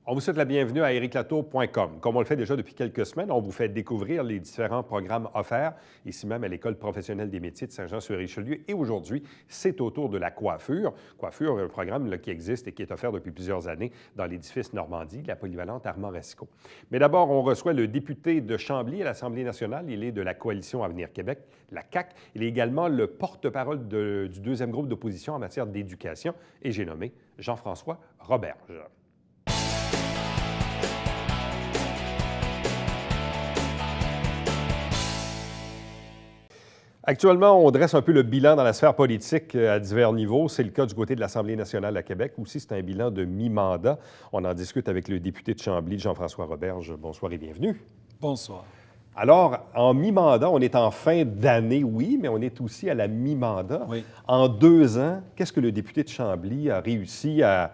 On vous souhaite la bienvenue à ériclatour.com. Comme on le fait déjà depuis quelques semaines, on vous fait découvrir les différents programmes offerts, ici même à l'École professionnelle des métiers de Saint-Jean-sur-Richelieu. Et aujourd'hui, c'est au tour de la coiffure. Coiffure, un programme qui existe et qui est offert depuis plusieurs années dans l'édifice Normandie, la polyvalente Armand Racicot. Mais d'abord, on reçoit le député de Chambly à l'Assemblée nationale. Il est de la Coalition Avenir Québec, la CAQ. Il est également le porte-parole du deuxième groupe d'opposition en matière d'éducation. Et j'ai nommé Jean-François Roberge. Actuellement, on dresse un peu le bilan dans la sphère politique à divers niveaux. C'est le cas du côté de l'Assemblée nationale à Québec. Aussi, c'est un bilan de mi-mandat. On en discute avec le député de Chambly, Jean-François Roberge. Bonsoir et bienvenue. Bonsoir. Alors, en mi-mandat, on est en fin d'année, oui, mais on est aussi à la mi-mandat. Oui. En 2 ans, qu'est-ce que le député de Chambly a réussi à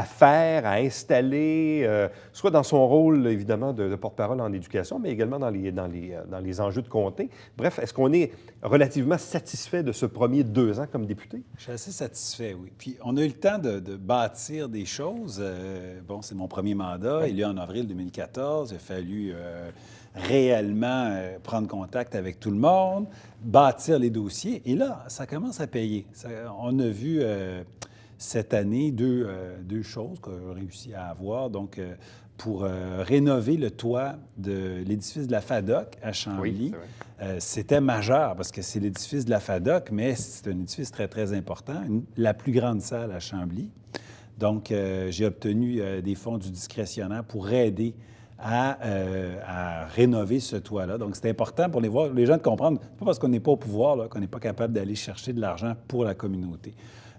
faire, à installer, soit dans son rôle, évidemment, de porte-parole en éducation, mais également dans les enjeux de comté. Bref, est-ce qu'on est relativement satisfait de ce premier 2 ans comme député? Je suis assez satisfait, oui. Puis, on a eu le temps de bâtir des choses. Bon, c'est mon premier mandat. Il y a en avril 2014. Il a fallu réellement prendre contact avec tout le monde, bâtir les dossiers. Et là, ça commence à payer. On a vu... cette année, deux choses qu'on a réussi à avoir. Donc, pour rénover le toit de l'édifice de la FADOC à Chambly, oui, c'était majeur parce que c'est l'édifice de la FADOC, mais c'est un édifice très, très important, la plus grande salle à Chambly. Donc, j'ai obtenu des fonds du discrétionnaire pour aider à rénover ce toit-là. Donc, c'est important pour les gens de comprendre. C'est pas parce qu'on n'est pas au pouvoir qu'on n'est pas capable d'aller chercher de l'argent pour la communauté.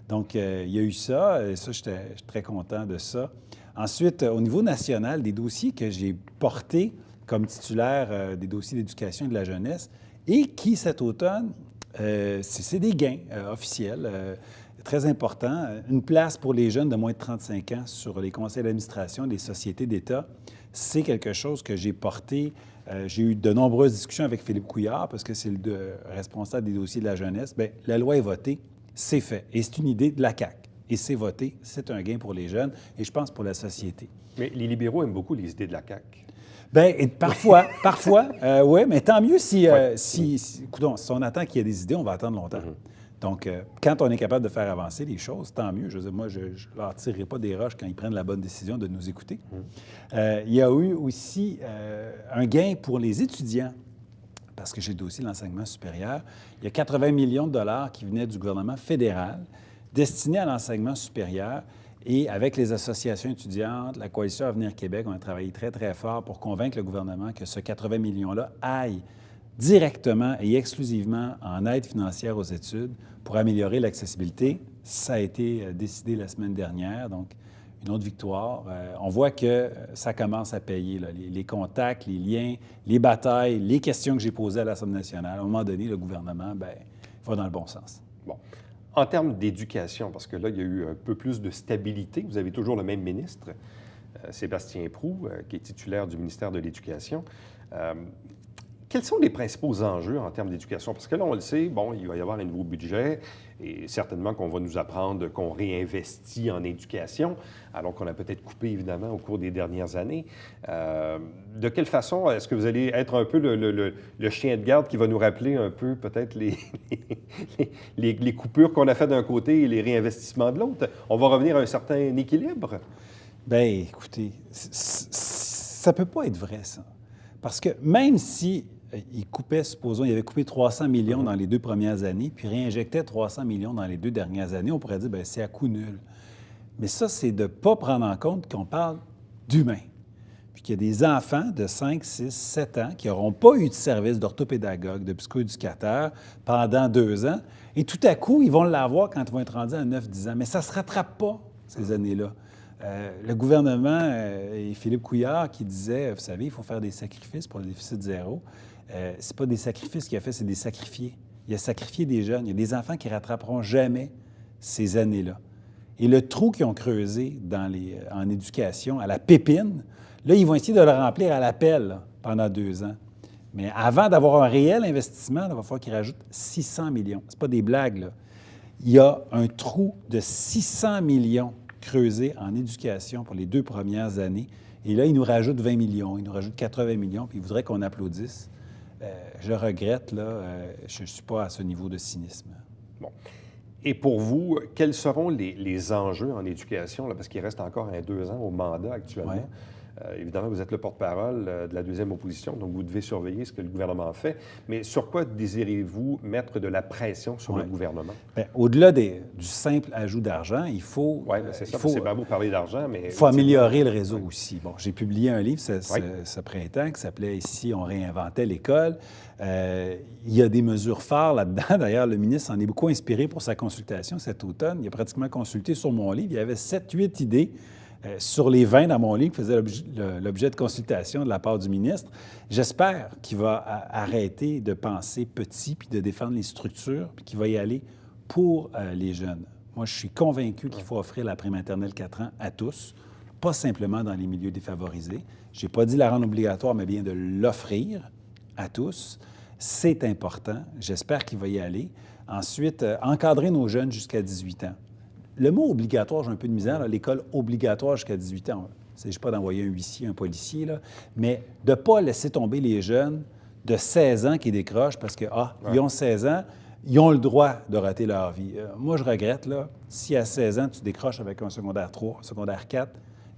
Donc, il y a eu ça, et ça, j'étais très content de ça. Ensuite, au niveau national, des dossiers que j'ai portés comme titulaire des dossiers d'éducation et de la jeunesse et qui, cet automne, c'est des gains officiels très importants. Une place pour les jeunes de moins de 35 ans sur les conseils d'administration des sociétés d'État, c'est quelque chose que j'ai porté. J'ai eu de nombreuses discussions avec Philippe Couillard parce que c'est le responsable des dossiers de la jeunesse. Bien, la loi est votée. C'est fait. Et c'est une idée de la CAQ. Et c'est voté. C'est un gain pour les jeunes et je pense pour la société. Mais les libéraux aiment beaucoup les idées de la CAQ. Bien, parfois, oui, mais tant mieux si écoutons, si on attend qu'il y ait des idées, on va attendre longtemps. Mm-hmm. Donc, quand on est capable de faire avancer les choses, tant mieux. Je veux dire, moi, je ne leur tirerai pas des roches quand ils prennent la bonne décision de nous écouter. Mm-hmm. Il y a eu aussi un gain pour les étudiants. Parce que j'ai le dossier de l'enseignement supérieur, il y a 80 millions de dollars qui venaient du gouvernement fédéral destinés à l'enseignement supérieur. Et avec les associations étudiantes, la Coalition Avenir Québec, on a travaillé très, très fort pour convaincre le gouvernement que ce 80 millions-là aille directement et exclusivement en aide financière aux études pour améliorer l'accessibilité. Ça a été décidé la semaine dernière, donc une autre victoire. On voit que ça commence à payer, là, les contacts, les liens, les batailles, les questions que j'ai posées à l'Assemblée nationale. À un moment donné, le gouvernement, bien, va dans le bon sens. Bon. En termes d'éducation, parce que là, il y a eu un peu plus de stabilité. Vous avez toujours le même ministre, Sébastien Proulx, qui est titulaire du ministère de l'Éducation. Quels sont les principaux enjeux en termes d'éducation? Parce que là, on le sait, bon, il va y avoir un nouveau budget et certainement qu'on va nous apprendre qu'on réinvestit en éducation, alors qu'on a peut-être coupé, évidemment, au cours des dernières années. De quelle façon est-ce que vous allez être un peu le chien de garde qui va nous rappeler un peu peut-être les coupures qu'on a faites d'un côté et les réinvestissements de l'autre? On va revenir à un certain équilibre? Bien, écoutez, ça ne peut pas être vrai, ça. Parce que même si il coupait, supposons, il avait coupé 300 millions dans les 2 premières années, puis réinjectait 300 millions dans les 2 dernières années, on pourrait dire, bien, c'est à coût nul. Mais ça, c'est de ne pas prendre en compte qu'on parle d'humains. Puis qu'il y a des enfants de 5, 6, 7 ans qui n'auront pas eu de service d'orthopédagogue, de psychoéducateur pendant 2 ans, et tout à coup, ils vont l'avoir quand ils vont être rendus à 9, 10 ans. Mais ça ne se rattrape pas, ces années-là. Le gouvernement et Philippe Couillard qui disait, vous savez, il faut faire des sacrifices pour le déficit zéro. C'est pas des sacrifices qu'il a fait, c'est des sacrifiés. Il a sacrifié des jeunes. Il y a des enfants qui ne rattraperont jamais ces années-là. Et le trou qu'ils ont creusé en éducation, à la pépine, là, ils vont essayer de le remplir à la pelle pendant 2 ans. Mais avant d'avoir un réel investissement, il va falloir qu'ils rajoutent 600 millions. Ce pas des blagues, là. Il y a un trou de 600 millions creusé en éducation pour les 2 premières années. Et là, il nous rajoute 20 millions, il nous rajoute 80 millions, puis il voudrait qu'on applaudisse. Je regrette, là, je ne suis pas à ce niveau de cynisme. Bon. Et pour vous, quels seront les enjeux en éducation, là, parce qu'il reste encore 2 ans au mandat actuellement? Ouais. Évidemment, vous êtes le porte-parole de la deuxième opposition, donc vous devez surveiller ce que le gouvernement fait. Mais sur quoi désirez-vous mettre de la pression sur le gouvernement? Bien, au-delà du simple ajout d'argent, il faut... Oui, c'est ça. C'est bien beau parler d'argent, mais... Il faut améliorer le réseau aussi. Bon, j'ai publié un livre ce printemps qui s'appelait « Ici, on réinventait l'école ». Il y a des mesures phares là-dedans. D'ailleurs, le ministre en est beaucoup inspiré pour sa consultation cet automne. Il a pratiquement consulté sur mon livre. Il y avait 7-8 idées sur les 20 dans mon livre qui faisaient l'objet de consultation de la part du ministre. J'espère qu'il va arrêter de penser petit puis de défendre les structures puis qu'il va y aller pour les jeunes. Moi, je suis convaincu qu'il faut offrir la prématernelle 4 ans à tous, pas simplement dans les milieux défavorisés. Je n'ai pas dit la rendre obligatoire, mais bien de l'offrir à tous. C'est important. J'espère qu'il va y aller. Ensuite, encadrer nos jeunes jusqu'à 18 ans. Le mot obligatoire, j'ai un peu de misère, là, l'école obligatoire jusqu'à 18 ans. Il ne s'agit pas d'envoyer un huissier, un policier, là, mais de ne pas laisser tomber les jeunes de 16 ans qui décrochent parce que, ils ont 16 ans, ils ont le droit de rater leur vie. Moi, je regrette, là, si à 16 ans, tu décroches avec un secondaire 3, un secondaire 4,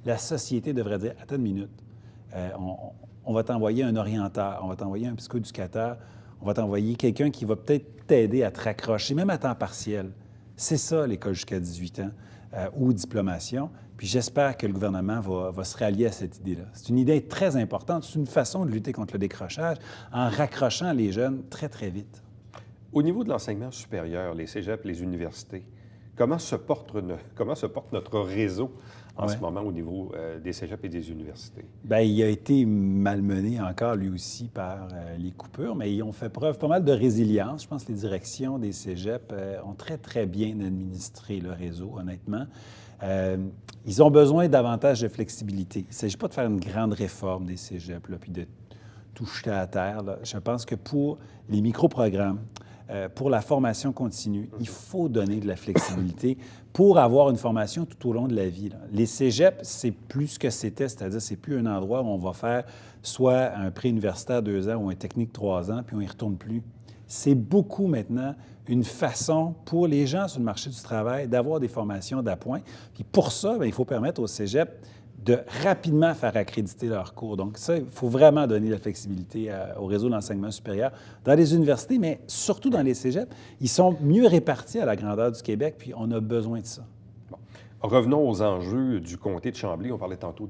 la société devrait dire, attends une minute, on va t'envoyer un orienteur, on va t'envoyer un psychoéducateur, on va t'envoyer quelqu'un qui va peut-être t'aider à te raccrocher, même à temps partiel. C'est ça, l'école jusqu'à 18 ans ou diplomation. Puis j'espère que le gouvernement va se rallier à cette idée-là. C'est une idée très importante. C'est une façon de lutter contre le décrochage en raccrochant les jeunes très, très vite. Au niveau de l'enseignement supérieur, les cégeps, les universités, comment se porte notre réseau en ce moment au niveau des cégeps et des universités? Bien, il a été malmené encore, lui aussi, par les coupures, mais ils ont fait preuve pas mal de résilience. Je pense que les directions des cégeps ont très, très bien administré le réseau, honnêtement. Ils ont besoin davantage de flexibilité. Il ne s'agit pas de faire une grande réforme des cégeps, là, puis de tout jeter à terre, là. Je pense que pour les micro-programmes, pour la formation continue, il faut donner de la flexibilité pour avoir une formation tout au long de la vie, là. Les cégeps, c'est plus ce que c'était, c'est-à-dire c'est plus un endroit où on va faire soit un pré-universitaire 2 ans ou un technique 3 ans, puis on n'y retourne plus. C'est beaucoup maintenant une façon pour les gens sur le marché du travail d'avoir des formations d'appoint. Puis pour ça, bien, il faut permettre aux cégeps de rapidement faire accréditer leurs cours. Donc ça, il faut vraiment donner de la flexibilité au réseau d'enseignement supérieur. Dans les universités, mais surtout dans les cégeps, ils sont mieux répartis à la grandeur du Québec, puis on a besoin de ça. Bon. Revenons aux enjeux du comté de Chambly. On parlait tantôt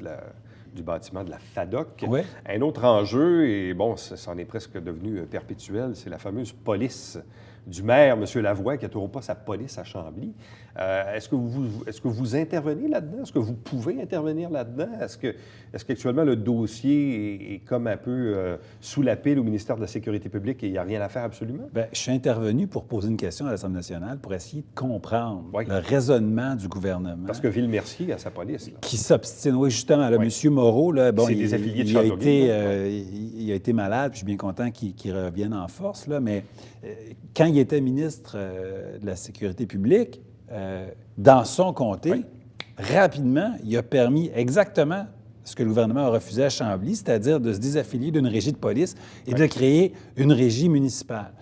du bâtiment de la FADOC. Oui. Un autre enjeu, et bon, ça en est presque devenu perpétuel, c'est la fameuse police du maire, M. Lavoie, qui n'a toujours pas sa police à Chambly. Est-ce que vous intervenez là-dedans? Est-ce que vous pouvez intervenir là-dedans? Est-ce qu'actuellement, le dossier est comme un peu sous la pile au ministère de la Sécurité publique et il n'y a rien à faire absolument? Bien, je suis intervenu pour poser une question à l'Assemblée nationale pour essayer de comprendre le raisonnement du gouvernement. Parce que Ville-Mercier a sa police, là. Qui s'obstine. Oui, justement. Là, M. Moreau, là, bon, c'est des affiliés de Châteauguay. Il a été malade, puis je suis bien content qu'il revienne en force, là, mais quand il était ministre de la Sécurité publique, dans son comté, rapidement, il a permis exactement ce que le gouvernement a refusé à Chambly, c'est-à-dire de se désaffilier d'une régie de police et de créer une régie municipale.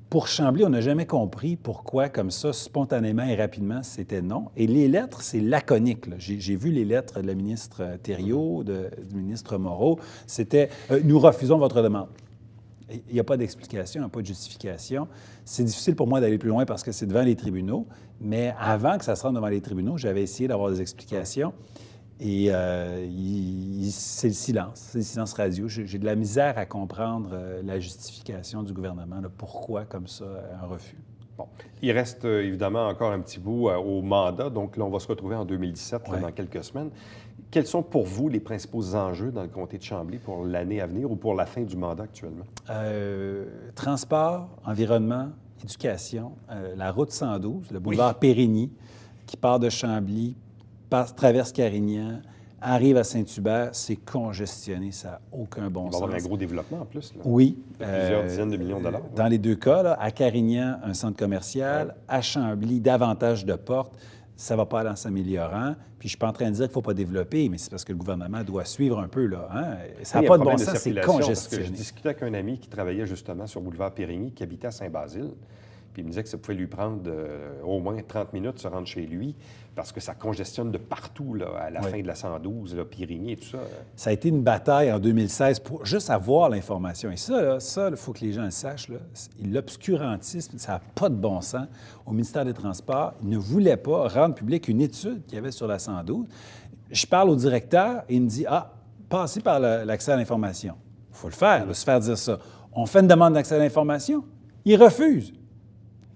Pour Chambly, on n'a jamais compris pourquoi, comme ça, spontanément et rapidement, c'était non. Et les lettres, c'est laconique, là. J'ai vu les lettres de la ministre Thériault, du ministre Moreau. C'était « Nous refusons votre demande ». Il n'y a pas d'explication, il n'y a pas de justification. C'est difficile pour moi d'aller plus loin parce que c'est devant les tribunaux, mais avant que ça se rende devant les tribunaux, j'avais essayé d'avoir des explications et c'est le silence radio. J'ai de la misère à comprendre la justification du gouvernement, là, pourquoi comme ça un refus. Bon. Il reste évidemment encore un petit bout au mandat, donc là, on va se retrouver en 2017, là, dans quelques semaines. Quels sont pour vous les principaux enjeux dans le comté de Chambly pour l'année à venir ou pour la fin du mandat actuellement? Transport, environnement, éducation, la route 112, le boulevard Périgny, qui part de Chambly, traverse Carignan, arrive à Saint-Hubert, c'est congestionné, ça n'a aucun bon sens. Il va y avoir un gros développement en plus, là. Oui. Plusieurs dizaines de millions de dollars. Dans les deux cas, là, à Carignan, un centre commercial, à Chambly, davantage de portes. ça ne va pas aller en s'améliorant. Puis je ne suis pas en train de dire qu'il ne faut pas développer, mais c'est parce que le gouvernement doit suivre un peu, là. Hein? Ça n'a pas de bon sens, c'est congestionné. Je discutais avec un ami qui travaillait justement sur boulevard Périgny, qui habitait à Saint-Basile. Puis il me disait que ça pouvait lui prendre au moins 30 minutes de se rendre chez lui parce que ça congestionne de partout, là, à la fin de la 112, là, Périgny et tout ça. Ça a été une bataille en 2016 pour juste avoir l'information. Et ça, il faut que les gens le sachent. L'obscurantisme, ça n'a pas de bon sens. Au ministère des Transports, ils ne voulaient pas rendre publique une étude qu'il y avait sur la 112. Je parle au directeur et il me dit « Ah, passez par l'accès à l'information. » Il faut le faire, se faire dire ça. On fait une demande d'accès à l'information. Il refuse.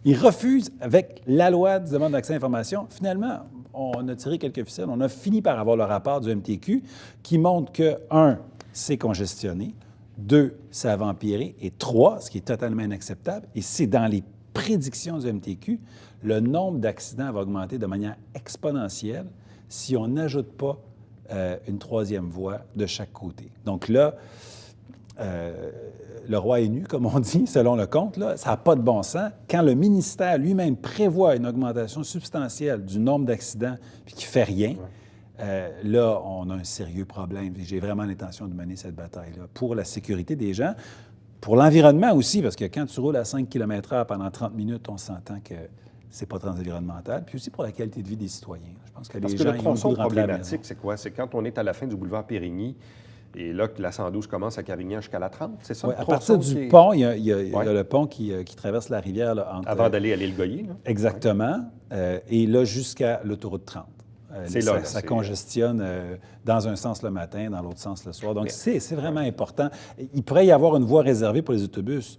Ils refusent avec la loi de demande d'accès à l'information. Finalement, on a tiré quelques ficelles. On a fini par avoir le rapport du MTQ qui montre que, 1, c'est congestionné, 2, ça va empirer, et 3, ce qui est totalement inacceptable, et c'est dans les prédictions du MTQ, le nombre d'accidents va augmenter de manière exponentielle si on n'ajoute pas une troisième voie de chaque côté. Donc là, le roi est nu, comme on dit, selon le compte, là, ça n'a pas de bon sens. Quand le ministère lui-même prévoit une augmentation substantielle du nombre d'accidents puis qu'il ne fait rien, là, on a un sérieux problème. J'ai vraiment l'intention de mener cette bataille-là pour la sécurité des gens, pour l'environnement aussi, parce que quand tu roules à 5 km/h pendant 30 minutes, on s'entend que c'est pas très environnemental, puis aussi pour la qualité de vie des citoyens. Je pense que les gens, le tronçon problématique, c'est quoi? C'est quand on est à la fin du boulevard Périgny, et là, que la 112 commence à Carignan jusqu'à la 30, c'est ça? Oui, à partir du pont, il y a le pont qui traverse la rivière. Là, avant d'aller à l'île Goyer, là? Exactement. Et là, jusqu'à l'autoroute 30. Ça congestionne dans un sens le matin, dans l'autre sens le soir. Donc, c'est vraiment important. Il pourrait y avoir une voie réservée pour les autobus,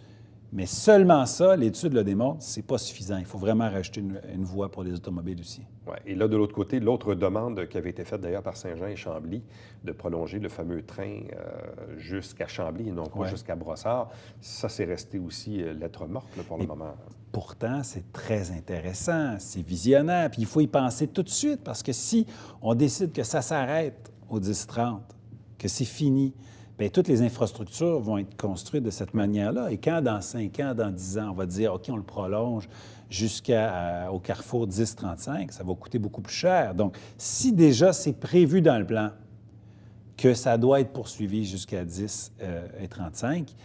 mais seulement ça, l'étude le démontre, c'est pas suffisant. Il faut vraiment rajouter une voie pour les automobiles aussi. Oui. Et là, de l'autre côté, l'autre demande qui avait été faite d'ailleurs par Saint-Jean et Chambly, de prolonger le fameux train jusqu'à Chambly et non pas jusqu'à Brossard, ça, c'est resté aussi lettre morte là, pour le moment. Pourtant, c'est très intéressant, c'est visionnaire, puis il faut y penser tout de suite, parce que si on décide que ça s'arrête au 10-30, que c'est fini, bien, toutes les infrastructures vont être construites de cette manière-là. Et quand, dans 5 ans, dans 10 ans, on va dire, OK, on le prolonge jusqu'au carrefour 10-35, ça va coûter beaucoup plus cher. Donc, si déjà c'est prévu dans le plan que ça doit être poursuivi jusqu'à 10 et 35,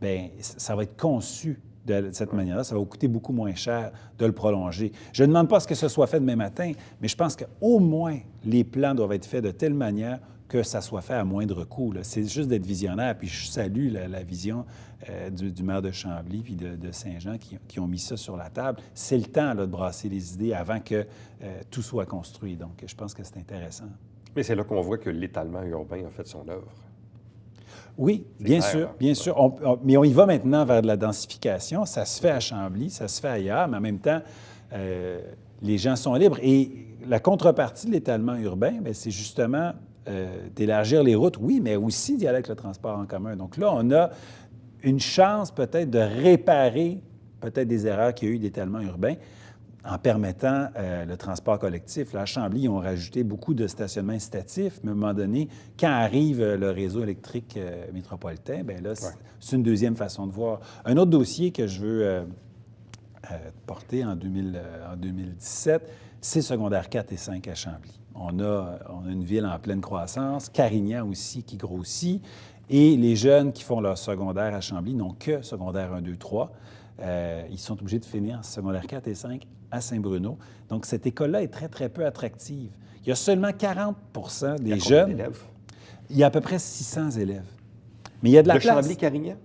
bien, ça va être conçu de cette manière-là. Ça va vous coûter beaucoup moins cher de le prolonger. Je ne demande pas à ce que ce soit fait demain matin, mais je pense qu'au moins, les plans doivent être faits de telle manière que ça soit fait à moindre coût. C'est juste d'être visionnaire. Puis je salue la vision du maire de Chambly puis de Saint-Jean qui ont mis ça sur la table. C'est le temps là, de brasser les idées avant que tout soit construit. Donc, je pense que c'est intéressant. Mais c'est là qu'on voit que l'étalement urbain a fait son œuvre. Oui, bien sûr, bien sûr. Mais on y va maintenant vers de la densification. Ça se fait à Chambly, ça se fait ailleurs, mais en même temps, les gens sont libres. Et la contrepartie de l'étalement urbain, bien, c'est justement d'élargir les routes, oui, mais aussi d'y aller avec le transport en commun. Donc là, on a une chance peut-être de réparer peut-être des erreurs qu'il y a eu d'étalement urbain en permettant le transport collectif. Là, à Chambly, ils ont rajouté beaucoup de stationnements incitatifs, mais à un moment donné, quand arrive le réseau électrique métropolitain, bien là, c'est une deuxième façon de voir. Un autre dossier que je veux porter en 2017, c'est secondaire 4 et 5 à Chambly. On a une ville en pleine croissance, Carignan aussi qui grossit, et les jeunes qui font leur secondaire à Chambly n'ont que secondaire 1, 2, 3. Ils sont obligés de finir secondaire 4 et 5 à Saint-Bruno. Donc, cette école-là est très, très peu attractive. Il y a seulement 40 des jeunes. Il y a à peu près 600 élèves. Mais il y a de la place. Chambly-Carignan?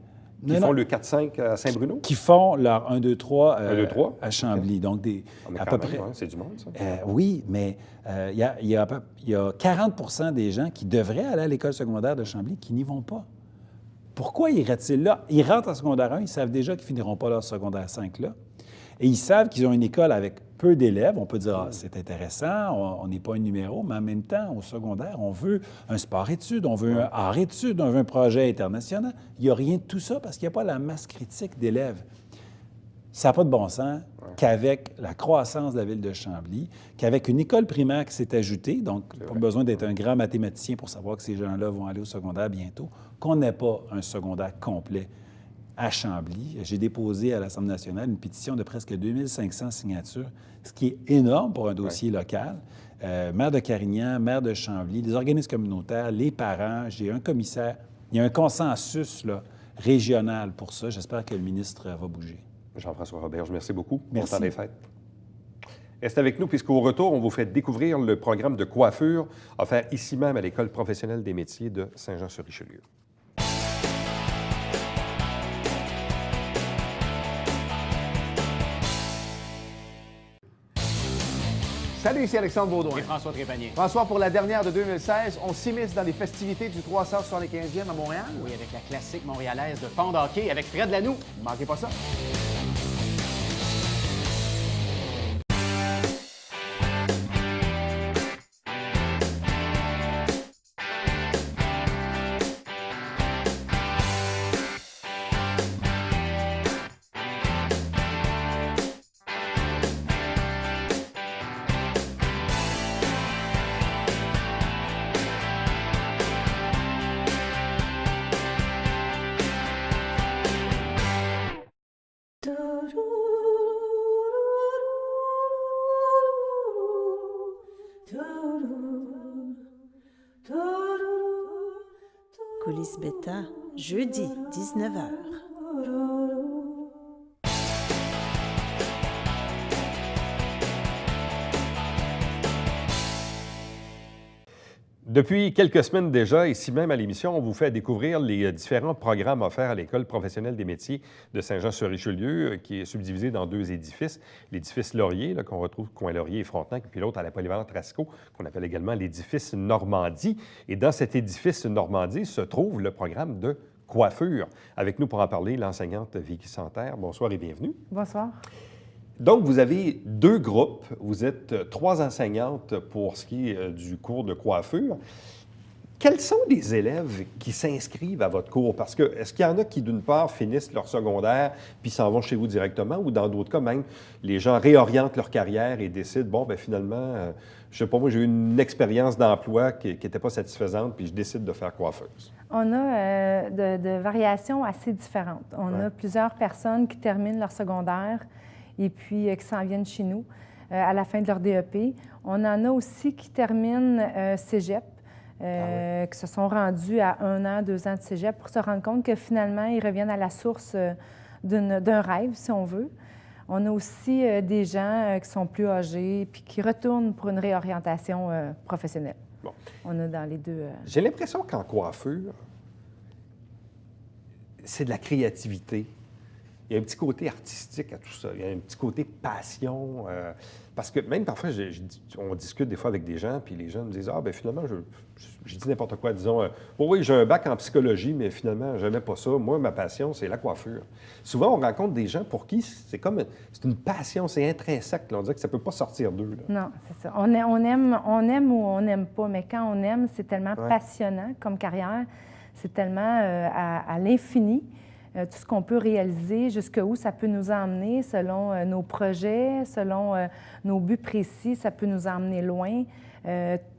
Qui font le 4-5 à Saint-Bruno? Qui font leur 1-2-3 à Chambly. Okay. Donc, à peu près. C'est du monde, ça. Oui, mais il y a 40 des gens qui devraient aller à l'école secondaire de Chambly qui n'y vont pas. Pourquoi iraient-ils là? Ils rentrent en secondaire 1, ils savent déjà qu'ils ne finiront pas leur secondaire 5 là. Et ils savent qu'ils ont une école avec peu d'élèves. On peut dire, ah, c'est intéressant, on n'est pas un numéro, mais en même temps, au secondaire, on veut un sport-études, on veut un art-études, on veut un projet international. Il n'y a rien de tout ça parce qu'il n'y a pas la masse critique d'élèves. Ça n'a pas de bon sens qu'avec la croissance de la ville de Chambly, qu'avec une école primaire qui s'est ajoutée, donc pas besoin d'être un grand mathématicien pour savoir que ces gens-là vont aller au secondaire bientôt, qu'on n'ait pas un secondaire complet à Chambly. J'ai déposé à l'Assemblée nationale une pétition de presque 2500 signatures, ce qui est énorme pour un dossier local. Maire de Carignan, maire de Chambly, les organismes communautaires, les parents, j'ai un commissaire. Il y a un consensus là, régional pour ça. J'espère que le ministre va bouger. Jean-François Roberge, merci beaucoup. Merci. Bon temps des fêtes. Restez avec nous, puisqu'au retour, on vous fait découvrir le programme de coiffure offert ici même à l'École professionnelle des métiers de Saint-Jean-sur-Richelieu. Salut, ici Alexandre Baudouin. Et François Trépanier. François, pour la dernière de 2016, on s'immisce dans les festivités du 375e à Montréal. Oui, avec la classique montréalaise de pont d'hockey avec Fred Lanoux. Manquez pas ça. Coulisses Bêta, jeudi, 19h. Depuis quelques semaines déjà, ici même à l'émission, on vous fait découvrir les différents programmes offerts à l'École professionnelle des métiers de Saint-Jean-sur-Richelieu, qui est subdivisé dans 2 édifices. L'édifice Laurier, là, qu'on retrouve coin Laurier et Frontenac, et puis l'autre à la polyvalente Rasco, qu'on appelle également l'édifice Normandie. Et dans cet édifice Normandie se trouve le programme de coiffure. Avec nous pour en parler, l'enseignante Vicky Santerre. Bonsoir et bienvenue. Bonsoir. Donc, vous avez 2 groupes. Vous êtes 3 enseignantes pour ce qui est du cours de coiffure. Quels sont les élèves qui s'inscrivent à votre cours? Parce que est-ce qu'il y en a qui, d'une part, finissent leur secondaire puis s'en vont chez vous directement, ou dans d'autres cas, même, les gens réorientent leur carrière et décident, bon, bien finalement, je sais pas, moi, j'ai eu une expérience d'emploi qui n'était pas satisfaisante, puis je décide de faire coiffeuse. On a de variations assez différentes. On a plusieurs personnes qui terminent leur secondaire et puis qui s'en viennent chez nous à la fin de leur DEP. On en a aussi qui terminent cégep, qui se sont rendus à 1 an, 2 ans de cégep pour se rendre compte que finalement, ils reviennent à la source d'un rêve, si on veut. On a aussi des gens qui sont plus âgés puis qui retournent pour une réorientation professionnelle. Bon. On a dans les 2... J'ai l'impression qu'en coiffure, c'est de la créativité. Il y a un petit côté artistique à tout ça. Il y a un petit côté passion. Parce que même parfois, on discute des fois avec des gens, puis les gens me disent « Ah, bien finalement, je dis n'importe quoi. Disons, oui, j'ai un bac en psychologie, mais finalement, je n'aimais pas ça. Moi, ma passion, c'est la coiffure. » Souvent, on rencontre des gens pour qui c'est une passion, c'est intrinsèque. Là. On dirait que ça ne peut pas sortir d'eux. Là. Non, c'est ça. On aime ou on n'aime pas, mais quand on aime, c'est tellement passionnant comme carrière. C'est tellement à l'infini. Tout ce qu'on peut réaliser, jusqu'où ça peut nous emmener selon nos projets, selon nos buts précis, ça peut nous emmener loin.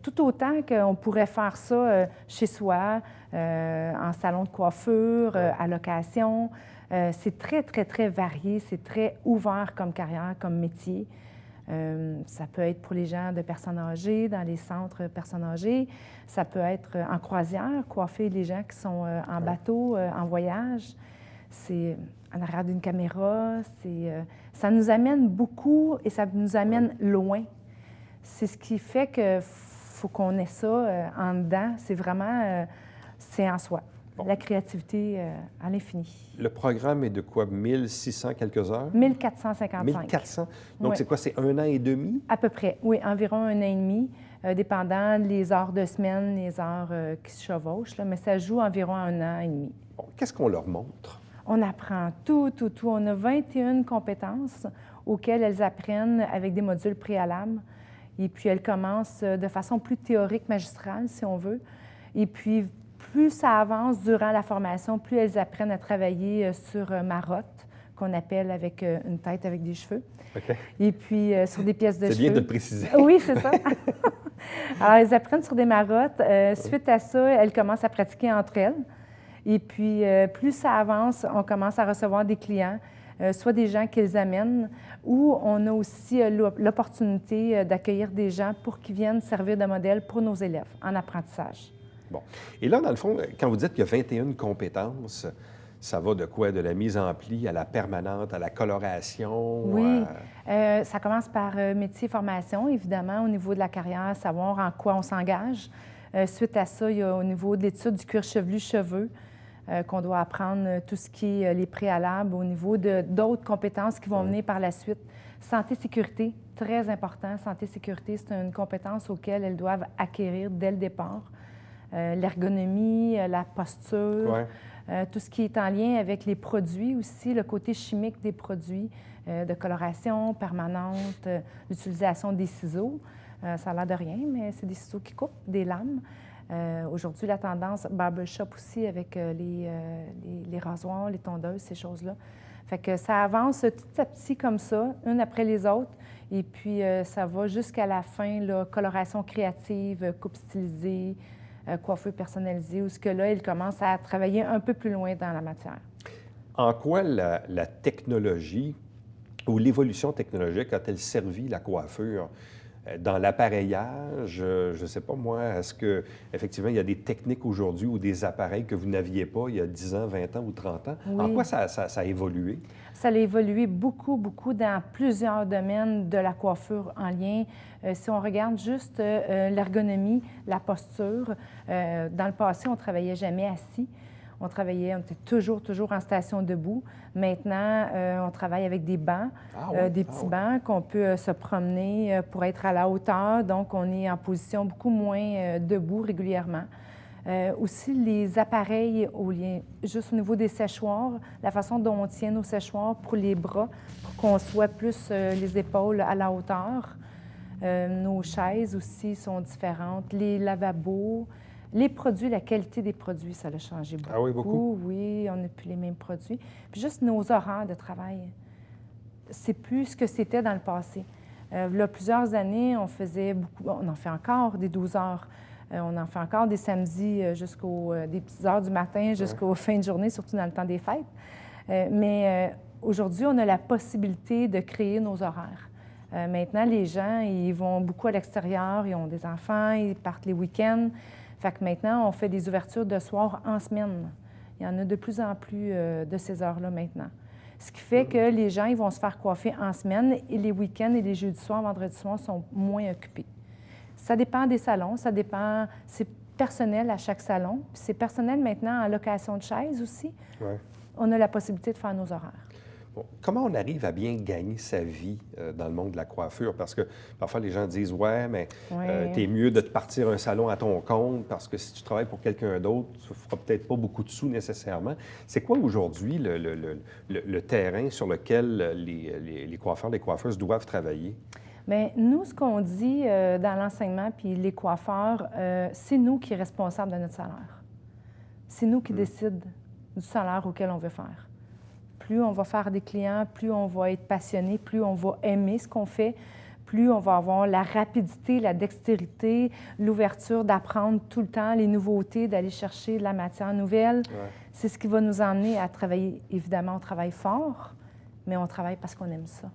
Tout autant qu'on pourrait faire ça chez soi, en salon de coiffure, à location. C'est très, très, très varié, c'est très ouvert comme carrière, comme métier. Ça peut être pour les gens de personnes âgées, dans les centres personnes âgées. Ça peut être en croisière, coiffer les gens qui sont en bateau, en voyage. C'est en arrière d'une caméra. Ça nous amène beaucoup et ça nous amène loin. C'est ce qui fait qu'il faut qu'on ait ça en dedans. C'est vraiment, c'est en soi. Bon. La créativité à l'infini. Le programme est de quoi? 1600 quelques heures? 1455. 1400? Donc, oui. C'est quoi? C'est 1 an et demi? À peu près, oui. Environ 1 an et demi, dépendant les heures de semaine, les heures qui se chevauchent. Là, mais ça joue environ 1 an et demi. Bon, qu'est-ce qu'on leur montre? On apprend tout. On a 21 compétences auxquelles elles apprennent avec des modules préalables. Et puis, elles commencent de façon plus théorique, magistrale, si on veut. Et puis, plus ça avance durant la formation, plus elles apprennent à travailler sur marotte, qu'on appelle avec une tête avec des cheveux. Okay. Et puis, sur des pièces de cheveux. C'est bien de le préciser. Oui, c'est ça. Alors, elles apprennent sur des marottes. Suite à ça, elles commencent à pratiquer entre elles. Et puis, plus ça avance, on commence à recevoir des clients, soit des gens qu'ils amènent, ou on a aussi l'opportunité d'accueillir des gens pour qu'ils viennent servir de modèle pour nos élèves en apprentissage. Bon. Et là, dans le fond, quand vous dites qu'il y a 21 compétences, ça va de quoi? De la mise en pli à la permanente, à la coloration? Oui. Ça commence par métier formation, évidemment, au niveau de la carrière, savoir en quoi on s'engage. Suite à ça, il y a au niveau de l'étude du cuir chevelu-cheveux, qu'on doit apprendre tout ce qui est les préalables au niveau d'autres compétences qui vont venir par la suite. Santé-sécurité, très important. Santé-sécurité, c'est une compétence auquel elles doivent acquérir dès le départ. L'ergonomie, la posture, tout ce qui est en lien avec les produits aussi, le côté chimique des produits, de coloration permanente, l'utilisation des ciseaux. Ça a l'air de rien, mais c'est des ciseaux qui coupent, des lames. Aujourd'hui, la tendance barbershop aussi avec les rasoirs, les tondeuses, ces choses-là. Fait que ça avance petit à petit comme ça, une après les autres. Et puis, ça va jusqu'à la fin, là, coloration créative, coupe stylisée, coiffure personnalisée, où ce que là, il commence à travailler un peu plus loin dans la matière. En quoi la technologie ou l'évolution technologique a-t-elle servi la coiffure? Dans l'appareillage, je ne sais pas moi, est-ce qu'effectivement, il y a des techniques aujourd'hui ou des appareils que vous n'aviez pas il y a 10 ans, 20 ans ou 30 ans? Oui. En quoi ça a évolué? Ça a évolué beaucoup, beaucoup dans plusieurs domaines de la coiffure en lien. Si on regarde juste l'ergonomie, la posture, dans le passé, on ne travaillait jamais assis. On était toujours en station debout. Maintenant, on travaille avec des bancs, des petits bancs qu'on peut se promener pour être à la hauteur. Donc, on est en position beaucoup moins debout régulièrement. Aussi, les appareils, juste au niveau des séchoirs, la façon dont on tient nos séchoirs pour les bras, pour qu'on soit plus les épaules à la hauteur. Nos chaises aussi sont différentes. Les lavabos. Les produits, la qualité des produits, ça a changé beaucoup. Ah oui, beaucoup? Oui, on n'a plus les mêmes produits. Puis juste nos horaires de travail, c'est plus ce que c'était dans le passé. Il y a plusieurs années, on faisait beaucoup, on en fait encore des 12 heures. On en fait encore des samedis jusqu'aux des petites heures du matin jusqu'aux fins de journée, surtout dans le temps des fêtes. Mais aujourd'hui, on a la possibilité de créer nos horaires. Maintenant, les gens, ils vont beaucoup à l'extérieur, ils ont des enfants, ils partent les week-ends. Fait que maintenant, on fait des ouvertures de soir en semaine. Il y en a de plus en plus de ces heures-là maintenant. Ce qui fait que les gens, ils vont se faire coiffer en semaine et les week-ends et les jeudis soirs, vendredis soirs sont moins occupés. Ça dépend des salons, ça dépend... C'est personnel à chaque salon. Puis c'est personnel maintenant en location de chaises aussi. Ouais. On a la possibilité de faire nos horaires. Bon, comment on arrive à bien gagner sa vie dans le monde de la coiffure? Parce que parfois, les gens disent « Ouais, mais t'es mieux de te partir un salon à ton compte parce que si tu travailles pour quelqu'un d'autre, tu ne feras peut-être pas beaucoup de sous nécessairement. » C'est quoi aujourd'hui le terrain sur lequel les coiffeurs, les coiffeuses doivent travailler? Bien, nous, ce qu'on dit dans l'enseignement, puis les coiffeurs, c'est nous qui sommes responsables de notre salaire. C'est nous qui décidons du salaire auquel on veut faire. Plus on va faire des clients, plus on va être passionné, plus on va aimer ce qu'on fait, plus on va avoir la rapidité, la dextérité, l'ouverture d'apprendre tout le temps les nouveautés, d'aller chercher de la matière nouvelle. Ouais. C'est ce qui va nous emmener à travailler. Évidemment, on travaille fort, mais on travaille parce qu'on aime ça.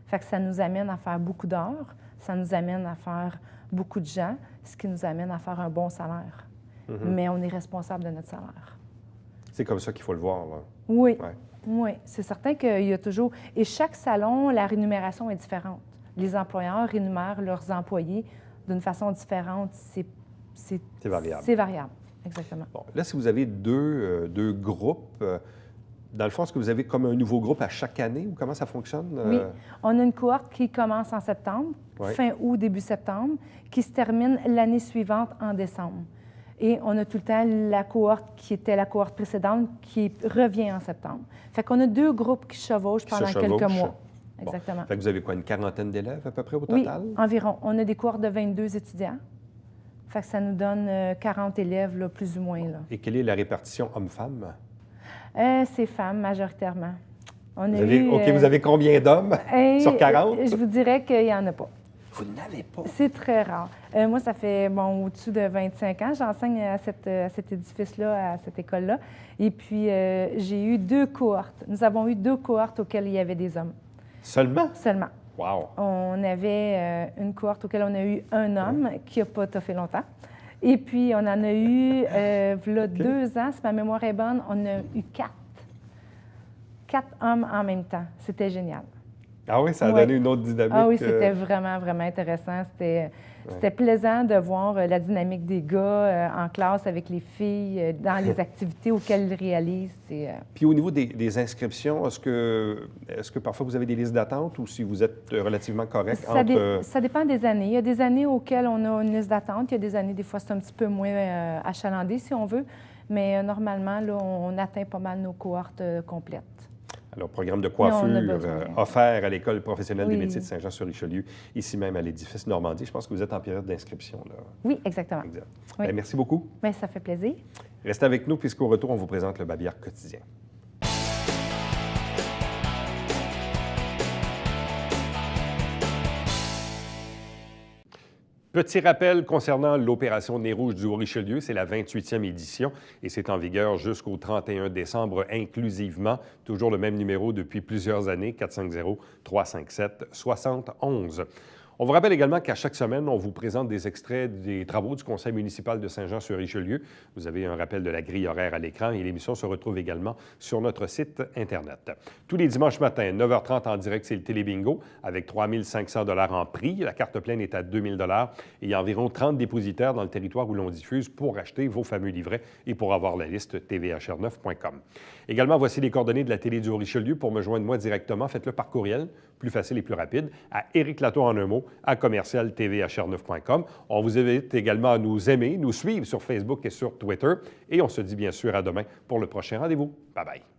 Fait que ça nous amène à faire beaucoup d'heures, ça nous amène à faire beaucoup de gens, ce qui nous amène à faire un bon salaire. Mais on est responsable de notre salaire. C'est comme ça qu'il faut le voir, là. Oui. Ouais. Oui, c'est certain qu'il y a toujours... Et chaque salon, la rémunération est différente. Les employeurs rémunèrent leurs employés d'une façon différente. C'est variable. C'est variable, exactement. Bon, là, si vous avez deux groupes, dans le fond, est-ce que vous avez comme un nouveau groupe à chaque année ou comment ça fonctionne? Oui, on a une cohorte qui commence en septembre, fin août, début septembre, qui se termine l'année suivante en décembre. Et on a tout le temps la cohorte qui était la cohorte précédente qui revient en septembre. Fait qu'on a deux groupes qui chevauchent pendant quelques mois. Exactement. Bon. Fait que vous avez quoi, une quarantaine d'élèves à peu près au total? Oui, environ. On a des cohortes de 22 étudiants. Fait que ça nous donne 40 élèves, là, plus ou moins. Là. Et quelle est la répartition hommes-femmes? C'est femmes, majoritairement. Vous avez combien d'hommes sur 40? Je vous dirais qu'il n'y en a pas. Vous n'avez pas? C'est très rare. Moi, ça fait au-dessus de 25 ans. J'enseigne à cet édifice-là, à cette école-là. Et puis, j'ai eu 2 cohortes. Nous avons eu 2 cohortes auxquelles il y avait des hommes. Seulement? Seulement. Wow! On avait une cohorte auquel on a eu un homme qui n'a pas toffé longtemps. Et puis, on en a eu, là, 2 ans, si ma mémoire est bonne, on a eu 4. 4 hommes en même temps. C'était génial. Ah oui, ça a donné une autre dynamique. Ah oui, c'était vraiment, vraiment intéressant. C'était plaisant de voir la dynamique des gars en classe avec les filles, dans les activités auxquelles ils réalisent. Puis au niveau des inscriptions, est-ce que parfois vous avez des listes d'attente ou si vous êtes relativement correct Ça dépend des années. Il y a des années auxquelles on a une liste d'attente. Il y a des années, des fois, c'est un petit peu moins achalandé, si on veut. Mais normalement, là, on atteint pas mal nos cohortes complètes. Alors, programme de coiffure offert à l'École professionnelle des métiers de Saint-Jean-sur-Richelieu, ici même à l'édifice Normandie. Je pense que vous êtes en période d'inscription, là. Oui, exactement. Exact. Oui. Bien, merci beaucoup. Bien, ça fait plaisir. Restez avec nous, puisqu'au retour, on vous présente le Babillard quotidien. Petit rappel concernant l'opération Nez rouge du Haut-Richelieu, c'est la 28e édition et c'est en vigueur jusqu'au 31 décembre inclusivement. Toujours le même numéro depuis plusieurs années, 450-357-71. On vous rappelle également qu'à chaque semaine, on vous présente des extraits des travaux du Conseil municipal de Saint-Jean-sur-Richelieu. Vous avez un rappel de la grille horaire à l'écran et l'émission se retrouve également sur notre site Internet. Tous les dimanches matins, 9h30 en direct, c'est le Télébingo avec 3 500 $ en prix. La carte pleine est à 2 000 $ et il y a environ 30 dépositaires dans le territoire où l'on diffuse pour acheter vos fameux livrets et pour avoir la liste tvhr9.com. Également, voici les coordonnées de la télé du Haut-Richelieu. Pour me joindre moi directement, faites-le par courriel, plus facile et plus rapide, à Éric Lato en un mot, à commercial-tvhr9.com. On vous invite également à nous aimer, nous suivre sur Facebook et sur Twitter. Et on se dit bien sûr à demain pour le prochain rendez-vous. Bye-bye.